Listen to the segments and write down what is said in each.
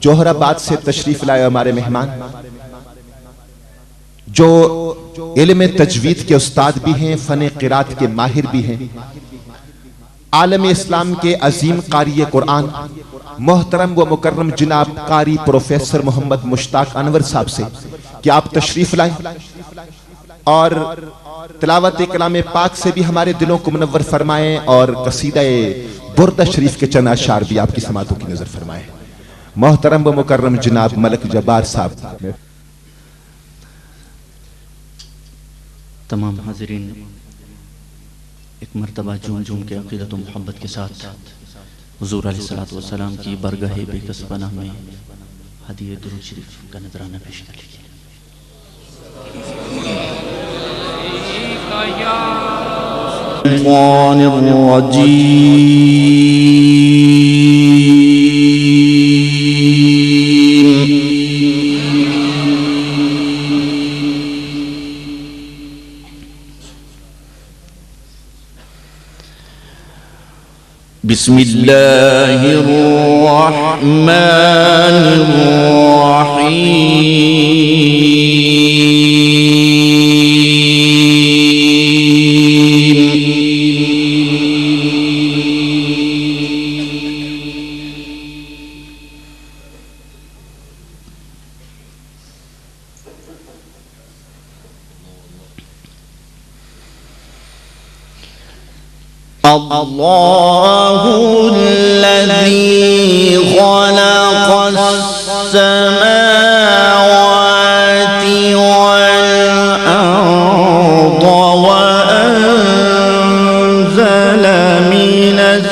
जोहराबाद से तशरीफ लाए हमारे मेहमान, जो इल्म तजवीद के उस्ताद भी हैं, फन क़िरात के माहिर भी हैं, आलम इस्लाम के अजीम कारी कुरान मोहतरम व मुकर्रम जनाब कारी प्रोफेसर मोहम्मद मुश्ताक अनवर साहब से कि आप तशरीफ लाएं और तिलावत कलाम पाक से भी हमारे दिलों को मुनव्वर फरमाएं और कसीदा बुर्दा शरीफ के चंद अशार भी आपकी समातों की नजर फरमाएं। मोहतरम व मुकर्रम जनाब मलक जब्बार साहब। तमाम हाज़रीन, एक मरतबा झूम झूम के अक़ीदत व मोहब्बत के साथ हुज़ूर अलैहिस्सलातु वस्सलाम की बरगाह बेकस पनाह में हदीये दुरूद शरीफ का नजराना पेश कर लीजिए। बिस्मिल्लाहिर रहमानिर अल्लाहुल्लज़ी ख़लक़स्समावाति वल-अर्ज़ वअंज़ल मिनस्समाइ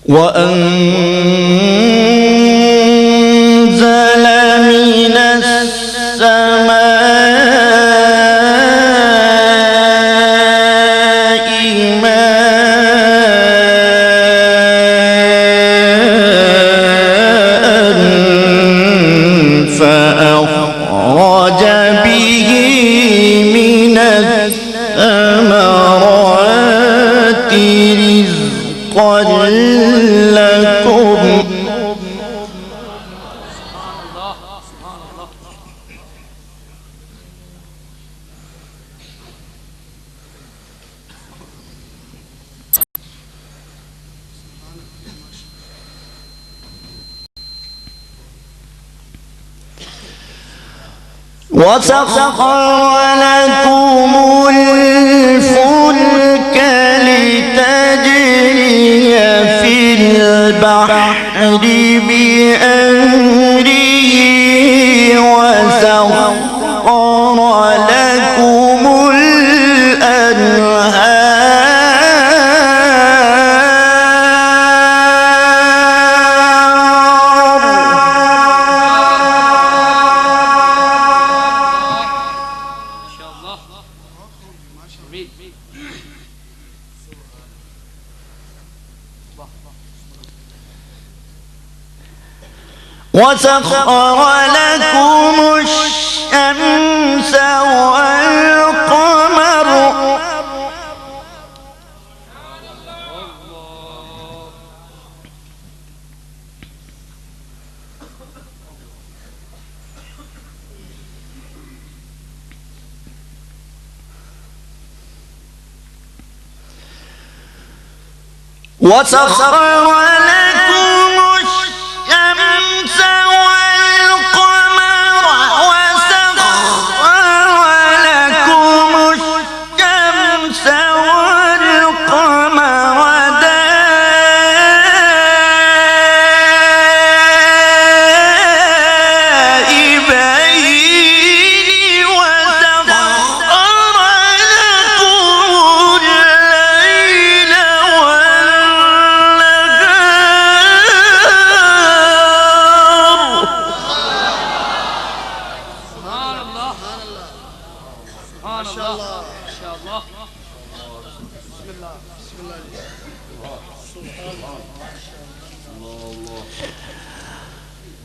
وأنزل من السماء ماء فأخرج به من الثمرات رزقا لكم وسخر لكم الفلك لتجري في البحر بأمره وسخر لكم وسخر لكم الشمس والقمر وسخر لكم الشمس والقمر وسخر لكم الشمس والقمر دائبين وسخر لكم الليل والنهار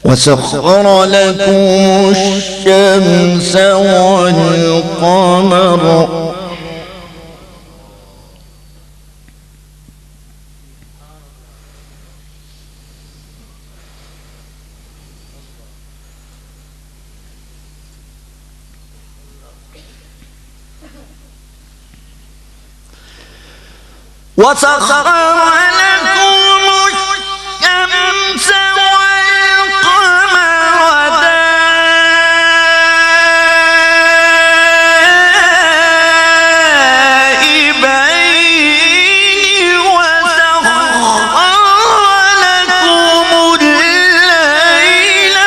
وسخر لكم الشمس والقمر وسخر لكم الشمس والقمر دائبين وسخر لكم الليل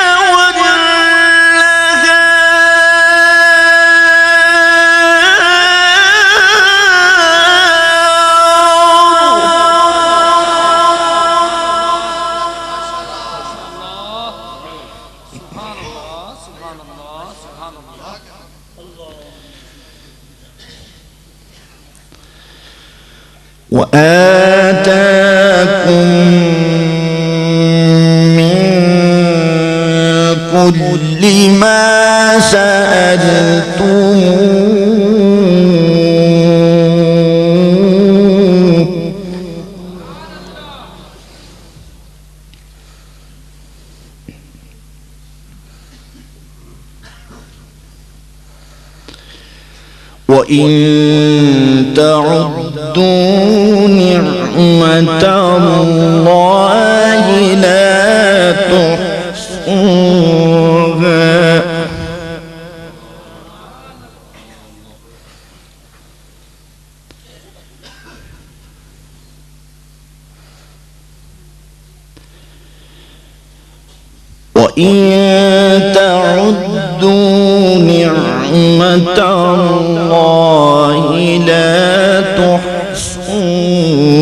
وآتاكم من كل ما سألتموه وإن تعدوا نعمة الله لا تحصوها وإن تعدوا نعمة الله لا تحصوها